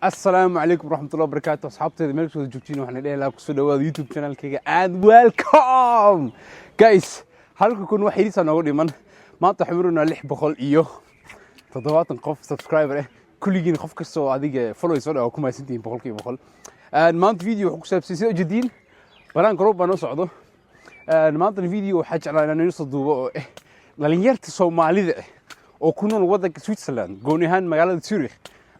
السلام عليكم ورحمة الله وبركاته أصحابتي مالك سو joogtiin waxaan leeyahay ku soo dhawaada YouTube channel-kayga and welcome guys halka kun wax yariis noogu dhiman maanta xamuruna 600 iyo 70 qof subscriber ah kulligiin qof kasta oo adiga follow soo dhaw ku maasantiin 100% maanta video wuxuu ku saabsan sida jadiin balan group baan socdo maanta video waxa jeclaan inaan soo duubo oo dhalinyarta Soomaalida oo ku nool waddanka Switzerland goon ahaan magaalada Zurich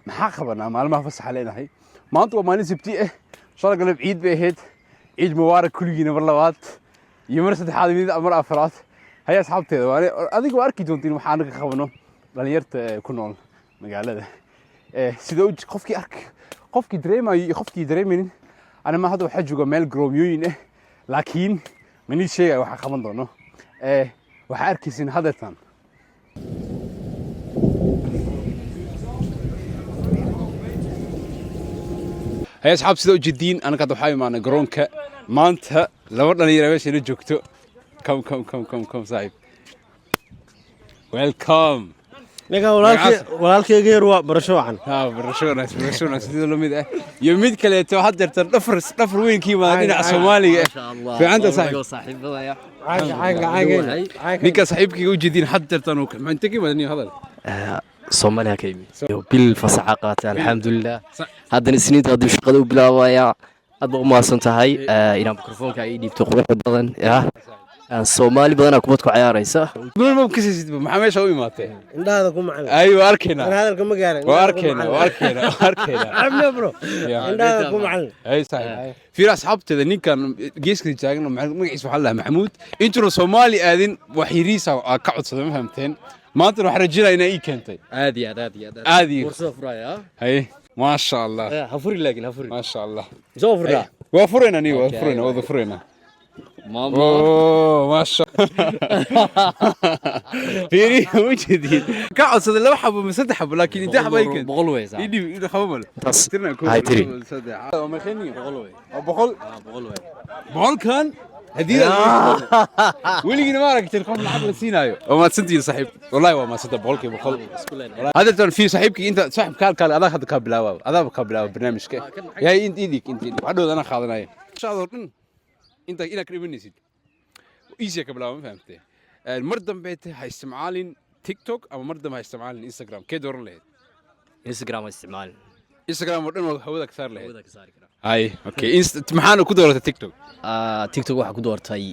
maxaa qabanaa maalmaha fasaxa leenahay maanta waa maalin sabti ah shalay galab ciid bay ahayd ciid mubaarak kulligiina mar labaad iyo mar saddexaad mid mar afraad hay asxaabteeda waa adigu arki doontiin waxaan ka qabano dhalinyarta ku nool magaalada sidoo qofkii dareemayo iyo qofkii dareemaynin ana ma hadda waxa jooga meel groomyooyin ah laakiin mani sheegay waxa qaban doono waxa arkaysin hadeertan هاي أصحاب سيدو جدين أنا كنت بحاول معنا جرونكا مانتا لورنا نيرا باش هنا جوكتو كم صاحب ويلكم نيكا ولالكي غير برشو عن برشو ناس سيدو لو ميد يوميد كليتو حضرت نفر وين كيما هنا الصومالي ما شاء الله في عنده صاحب عاق نيكا صاحبك جدين حضرت انا ما انت كيما هذا صوماليا كيمي بالفصحات الحمد لله هذا السنين هذا شقده بلاوايا ادو ما سنتهي الى ميكروفونك اي ديبتو قوه بدن يا الصومالي بدنا كبدكو عياريسا ما بكسيد ما ماشي او يماتي هذا كو معنا ايوه اركينا انا هذا كما قال واركينا عمنا برو هذا كو معنا اي صحيح في اصحابتي نين كان جيسكي جاغن مغيس waxa la maxamuud intro Soomaali aadin waxiriisa ka codsaday ma fahamteen maanta waxaan rajaynaynaa ii keentay عادي فرصه فرايا هاي ما شاء الله حفري لكن حفري ما شاء الله زوفرنا وفرنا ني وفرنا ماما اوه ما شاء فيري وجدي قاعد صد لو حبه من صدح حبه لكن انت حبه يمكن بقول ويس يدي خبمل هاي تري صدح ما خني بقول بقول كان هدينا ولينا ما راك تلقون لعب سينايو وما تسنتي صاحب والله وما صدق بقول هذا في صاحبك انت صاحب كال هذا هذا كبلاوا هذا كبلاوا برنامجك يا انت ايديك waxaa انا qaadanay shaadoo dhan inta ina kribinaysid easy كبلاوا ma fahamtay mar dambe ha isticmaalin TikTok ama mar dambe ha isticmaalin Instagram kee dooran lahayd Instagram oo dhan waa hawada ka saar lahayd هاي اوكي maxaan ku dooratay TikTok TikTok waxa ku doortay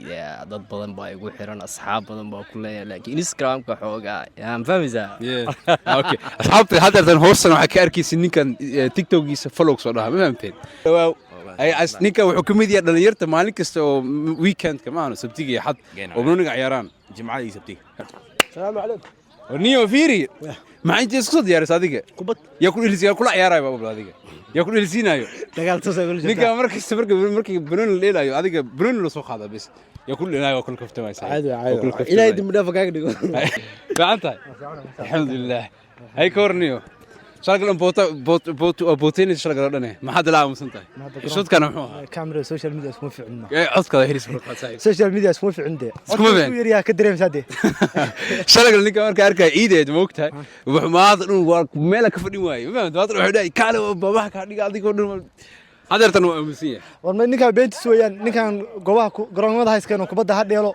dad badan baa igu xiran asxaab badan baa ku leeyahay laakiin Instagram ka xoogaa aan fahmaysaa اوكي asxaabta hadartan hoosan waxa ka arkaysin ninkan TikTok-giisa follow soo dhaha ma fahamteen ay ninkan wuxuu ka mid yahay dhalinyarta maalin kasta oo weekend-ka ma aanu sabtiga iyo xad oo banoniga ciyaaraan jimcada iyo sabtiga السلام عليكم ورنيو فيري ما انت اسكو ديارس adiga kubad yaa ku dhilisiyo kula ciyaarayo baba adiga yaa ku dhilisinayo dagaal toos ah ninka markii banooni leelayo adiga banooni la soo qaada bas yaa ku dhilinayo kul kaftamaysa عادي ilaahay dib dhaaf kaaga dhigo fiicantahay alxamdulillah hay korniyo شغل بوتين شغل غلطني ما حد لا مسنتاي شو كان محوها كاميرا سوشيال ميديا اسمه في عندنا عدك هذا هريس بركات صاحب سوشيال ميديا اسمه في عندي اسمه فين يا كدريم سادي شغل نيكا marka arkay ciideed moogtahay wuxuu maad dhul meel ka fadhin waayay ma fahamtay waad wuxuu dhaay kaale baba ka dhiga adiga dhul hadartan waa aaminsan war ma ninka beentis weeyaan ninkan gobaha garoomada hayskeen kubadda ha dheelo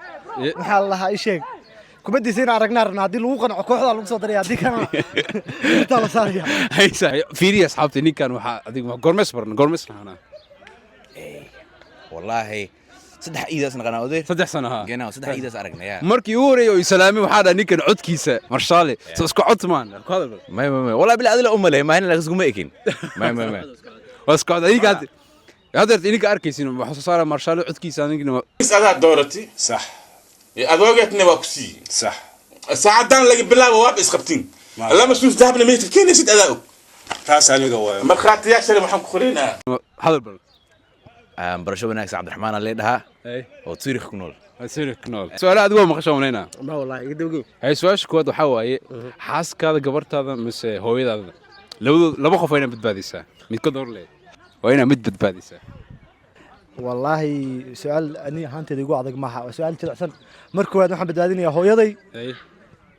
waxa la lahaa sheeg kubadiisina aragnaa hadii lagu qanco kooxda lagu soo daray hadii kana inta la saariya hay sax fiiri asxaabti ninkan waxa adiga gormes lahaana wallahi saddex iidaas naqana oday 3 sano ha geenaa saddex iidaas aragnaa markii uu horeeyay oo islaami waxa dhaa ninkan codkiisa marshaale soo isku codmaan ma wallahi bil adila umaleey ma hina lagu ma ekin ma wasku adiga hadarta ininka arkaysin waxa soo saara marshaale codkiisa anigna isaga doorati صح adoogeetna waa ku sii صح saacadan laga bilaabo waa isqabtin lama suus dahabna meesha keenaysid adaa og taas aniga waa markhaatiyaasha waxaan ku qorinaa hadal bal barasho wanaagsan Cabdiraxmaan alle dhaha oo Zurich ku nool su'aal aad waa maqashoonayna ma wallahi idawgo hay su'aasha kood waxa waaye xaaskaada gabartaada mise hooyadaada laba qof ayna badbaadisaa mid ka door leeyahay waa ina mid badbaadisaa والله سؤال أني هانتي يقول عندك معها سؤال تلعسن مركو هذا محمد هذين يا هو يضي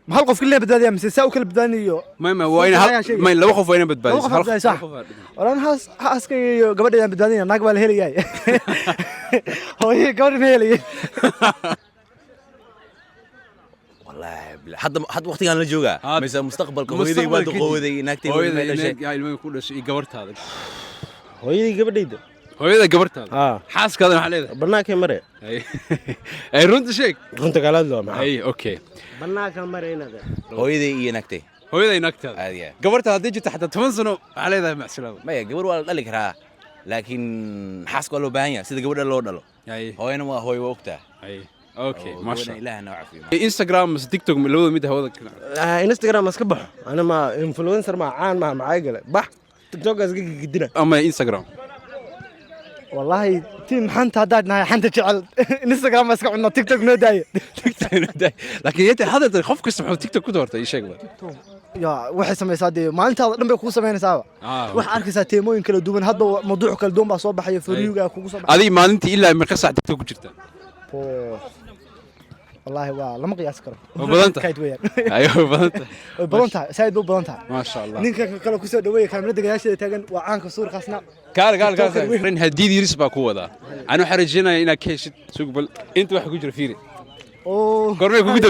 محل قف كلنا بدادية مسيسا وكل بدانيو ما وين لو خوف وين بدبادي صح وأنا هاس كي قبل بدانية ناقبل هيلي جاي هو هي قبل هيلي والله حد وقت كان الجوجا مثلا مستقبلك هويدي والد قوذي ناكتي يا المهم يقول شيء قبرت هذا هويدي قبل هويدا قبرت هذا حاسك هذا محل برناك مرة اي رنت شيك رنت قالت له معاه اي اوكي برناك مرة هنا هويدي ناكتي هويدا نكت هذه قبرت هذا جيت حتى 8 سنه على ذا مع السلامه ما هي قبر ولا قال لك لكن حاسك له باهية سيد قبر له دلو اي هو انا هو وقتها اي اوكي ما شاء الله الله نوع فيه انستغرام تيك توك لو ميد هذا انستغرام اسكبح انا ما انفلونسر ما عان ما معاي قال بح تيك توك قدنا اما انستغرام والله تيم حنت هدادنا حنت شعل انستغرام مسك عنا تيك توك نوداي لكن يتي هذا خوف كسب تيك توك كدورت اي شيء يا waxay sameeysaa ma inta dhan bay ku sameynaysaa wax arkaysaa teemooyin kala duwan hadda mawduuc kala duwan baa soo baxaya furiyoga kugu soo baxay adii maalintii ilaa meeqa saac TikTok ku jirta wallahi waa lama qiyaas karo badanta kayd weeyaan ayo badanta said buu badanta ma sha Allah ninka kale ku soo dhaweeyay kaamirada gadaasheeda taagan waa caanka suurkaasna gaal rin hadii diris baa ku wada anu xarajinaya ina keeshid suuq bal inta wax ku jira fiiri oo gormay kugu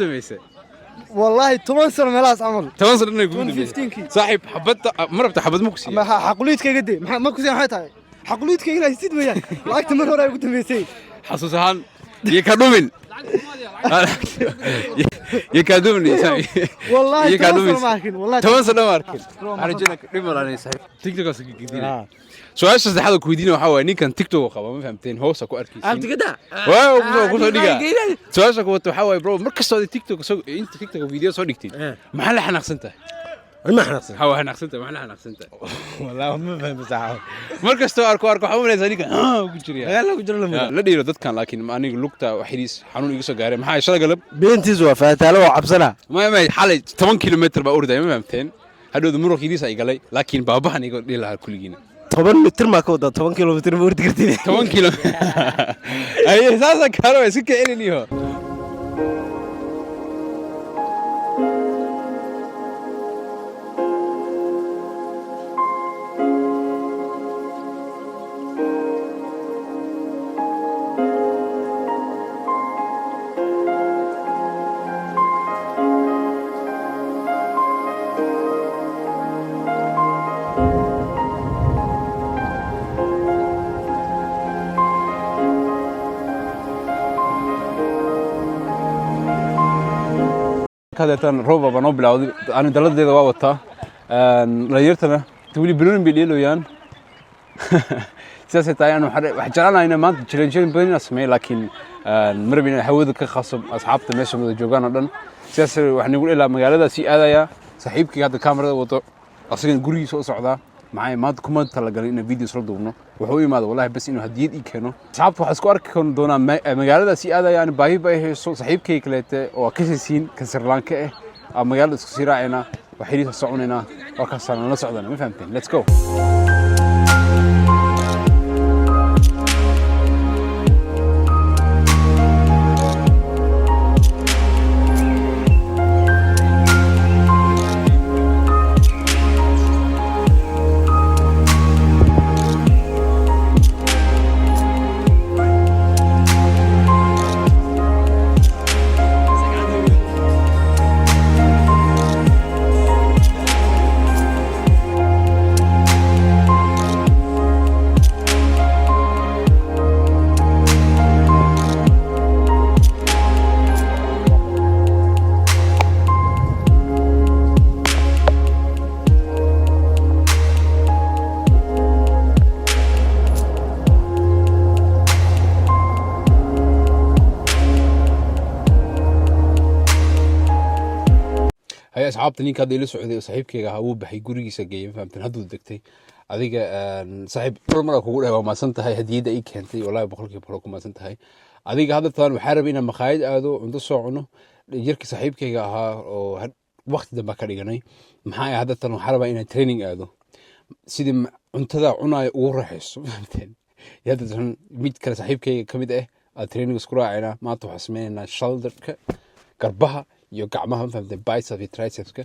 dameysay والله 8 سنة ملاس عمل 8 سنة إنه يقول صاحب حبت مربت حبت مكسي ما حقوليت كي قدي ما كسي حياتها حقوليت كي لا يسيد وياك لاكت مرة راي قلت ميسي حسوسهان يكادومن يكادومني والله يكادومن والله 8 سنة ماركن أرجعك ريمر أنا صاحب تيك توك أسكت سؤال شخص هذا كويدين وحاول إني كان تيك توك خبا ما فهمتين هو سكو أركيس أنت كده واو كوسو ديجا سؤال شخص كنت حاول برو مركز صار تيك توك سو أنت تيك توك فيديو صار كتير محل حنا خسنته ما احنا خسنته حاول حنا خسنته محل حنا خسنته والله ما فهم صح مركز تو أركو حاول زانيك كجريا لا كجرا لا ديرو دت كان لكن ما أنا لقطة وحديث حنون يقص جاري ما هاي شغلة قلب بنتي زوفة تلو عبسنا ما حالي 8 كيلومتر بأورد ما فهمتين هذا دمرو حديث أي قلي لكن بابا هني يقول لها كل جينا 10 متر ما كودا 10 كيلومتر بورد كرتي 8 كيلو أي أساسا كانوا يسكت إلي ليه هذا روبا بنوبلا أنا دلت ذي ضوابطها غيرتنا تقولي بلون بيليلو يان سياسة يعني وحجرنا هنا ما تشيلين بين اسمه لكن مر بين حوض كخاصم أصحاب تمشي من الجوجان أردن سياسة وإحنا نقول إلى مجال سي هذا يا صاحبك هذا الكاميرا وطو أصلاً جوري سو صعدا معي ما كمان تلاقينا فيديو صار دونه وحوي ما والله بس إنه هديد إيكانو صعب وحسكوار كون دونا مجال سي هذا يعني باهي صاحبك كلته وكسسين كسرلانكه مجال سيراعنا وحريص الصعوننا وكسرنا نصعدنا ما فهمتين let's go هي أصحابتني كده اللي سعودي صاحبك هو بحي جوري سجى فهمت هذا الدكتي هذيك صاحب كل مرة أقول هو ما سنت هاي هدية أي كانتي والله بقولك بقولك ما سنت هاي هذيك هذا طبعا محارب إن مخايد هذا عنده صعنه يركي صاحبك ها وقت ده ما كان يجني محايا هذا طبعا محارب إن تريننج هذا سيد أنت ذا عنا ورحس فهمتين هذا طبعا ميت كلا صاحبك كمية التريننج سكرا عنا ما توحسمين شالدرك قربها iyo gacmaha ma fahamteen bicep iyo tricepska.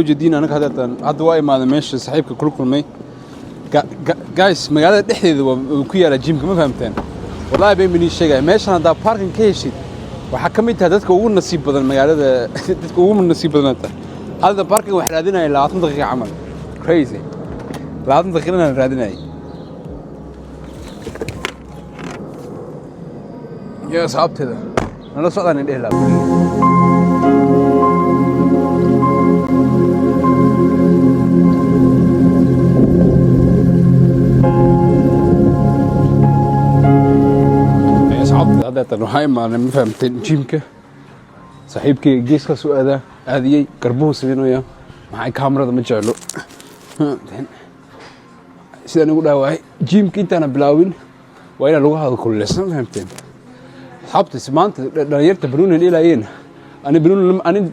جدينا أنا هذا واي ما ماشي صاحبك كلكم مي جايز مقالة دحدة وكيا الجيم كم فهمتين والله بين مني شيء ماشي أنا دا باركن كيشي وحكمت هذا تكون نصيب بدل مقالة تكون من نصيب بدل أنت هذا باركن واحد رادنا إلا 10 دقيقة عمل crazy لا 10 دقيقة رادنا يا صعبت هذا أنا صعد عن الإهلاك هذا تنوعي ما أنا مفهمتين جيمك صاحبك جيسك سؤال هذه قربوه سوينه يا معي كاميرا ده متجعله سيدا نقول هواي جيمك انت أنا بلاوين وإنا لغة هذا كل لسنا فهمتين صحبت سمانت دايرت برون الإلهين أنا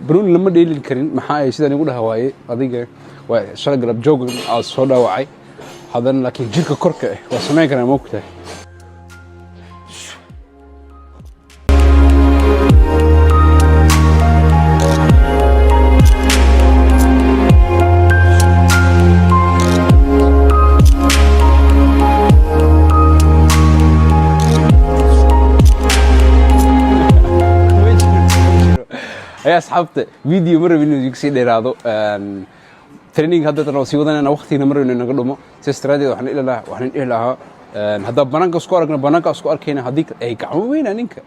برون لما ديل الكريم محاي سيدا نقول هواي هذيك وشال قرب جوج على الصودا وعي هذا لكن جيرك كركة وسمعك أنا موقته يا أصحابتي فيديو مرة بينو يكسي ديرادو ترينينج هذا ترى سيودنا أنا وقتي مرة إنه نقدمه سيسترادي وحنا إلى لها هذا بنانك سكور كنا بنانك سكور كنا هذيك أي كعوين أنيك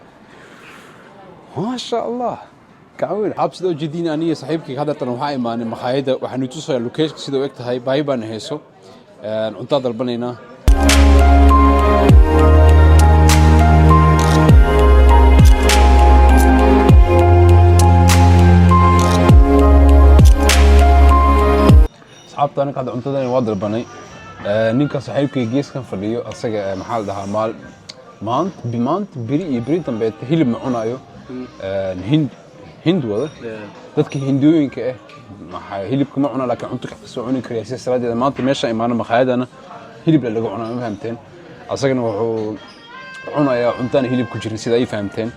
ما شاء الله كعوين حاب سيدو جديد أني صاحبك هذا ترى وحاي ما أنا مخايدة وحنا توصل اللوكيشن سيدو وقت هاي بايبان هيسو ننتظر البنينا أصحابتي أنا قاعد عمتداني وادر بني نينكا صاحبك جيس كان فرديو أصلا محل ده مال مانت بري تنبت هيل معونايو هند وده dadka hindooyinka ah maxay hilibka ma cunaa laakiin cunto ka soo cuni kariya si salaadada maanta meesha imaana maqaayadana hilib laga cunaa ma fahamteen asagana wuxuu cunayaa cuntaan hilib ku jirin sida ay fahamteen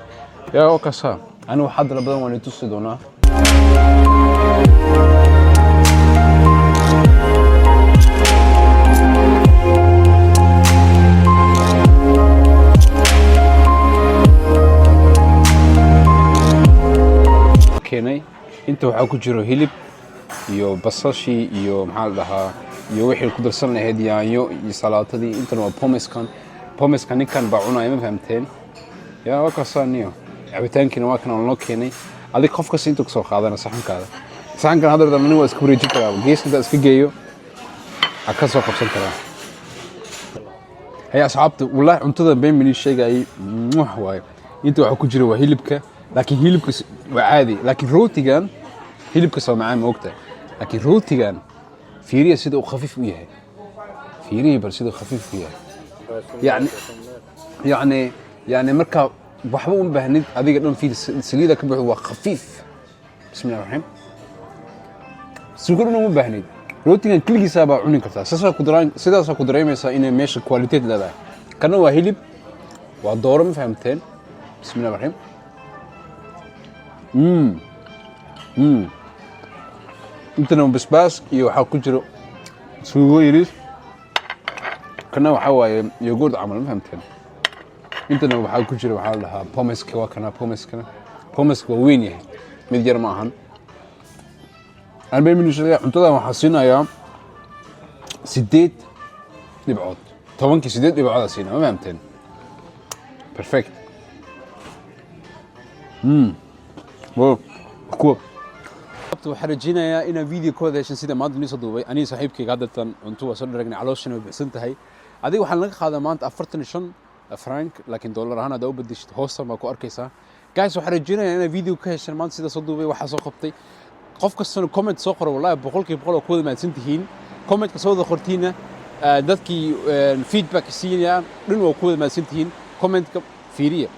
yaa oo kasa ana waxa dal badan waan tusi doonaa كيني انت waxaa ku jiro hilib iyo basashi iyo maxaa la dhahaa iyo wixii ku darsan lahayd yaanyo iyo salaatadii intan waa pomeskan ninkan baa cunaya ma fahamteen yaa waa kasaaniyo cabitaankina waa kan loo keenay adig qof kasta intuu soo qaadana saxankan hadda dadna waa iska wareejin karaa geeska iska geeyo aka soo qabsan karaa hay asxaabta wallahi cuntada been mini sheegay waayo inta waxa ku jiro waa hilibka laakiin hilibka waa caadi laakiin rootigan hilibka soo macaan ma ogtahay laakiin rootigan fiiriya sida uu khafiif u yahay fiiriya bal sida uu khafiif u yahay yani marka waxba u baahnid adiga dhan fiir saliida ka buuxdo waa khafiif bismillaahir rahmaanir rahiim suuqna uma baahnid rootigan kaligiisa baa cuni kartaa sidaas ku dareemaysaa inay meesha quality leedahay kana waa hilib waa dooro ma fahamteen bismillaahir rahmaanir rahiim intana basbaas iyo waxa ku jiro suugo yariis kana waxa waaye yogurt camal ma fahamteen intana waxa ku jiro waxa la dhahaa pomeska waa kana pomeska waa weyn yahay mid yar ma ahan aan been minu sheegay cuntada waxa siinayaa 8 dhibcood 8 dhibcood siinaa ma fahamteen perfect كوب waxaan rajeynayaa inaan video kooda heshan sida maanta niso duubay aniga saaxiibkayga hadda cunto waa soo dharagnay calooshana way bixsan tahay adiga waxaan laga qaadaa maanta 45 franc laakiin dollar ahaan aad u bedeshid hoosta ma ku arkaysaa guys waxaan rajeynayaa inaan video ka heshan maanta sida soo duubay waxa soo qabtay qof kasta comment soo qoro wallahi boqolkiiba boqol oo kooda maadsan tihiin comment ka soo qortiina dadkii feedback siinayaan dhan waa ku wada mahadsantihiin commentka fiiriya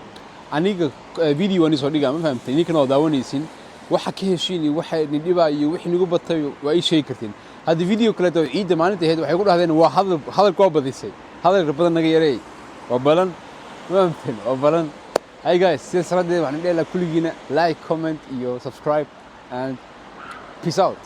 aniga video waan soo dhigaa ma fahamtay ninkana oo daawanaysin waxa ka heshiin iyo waxa nidhiba iyo wixii nagu batay waa ay sheegi kartiin hadda video kale oo ciida maalinta ahayd waxay ku dhahdeen waa hadal koo badisay hadal badan naga yareey waa balan ma fahamtay waa balan hi guys sidaas raadeen waxaan dheelaa kulligiina like comment iyo subscribe and peace out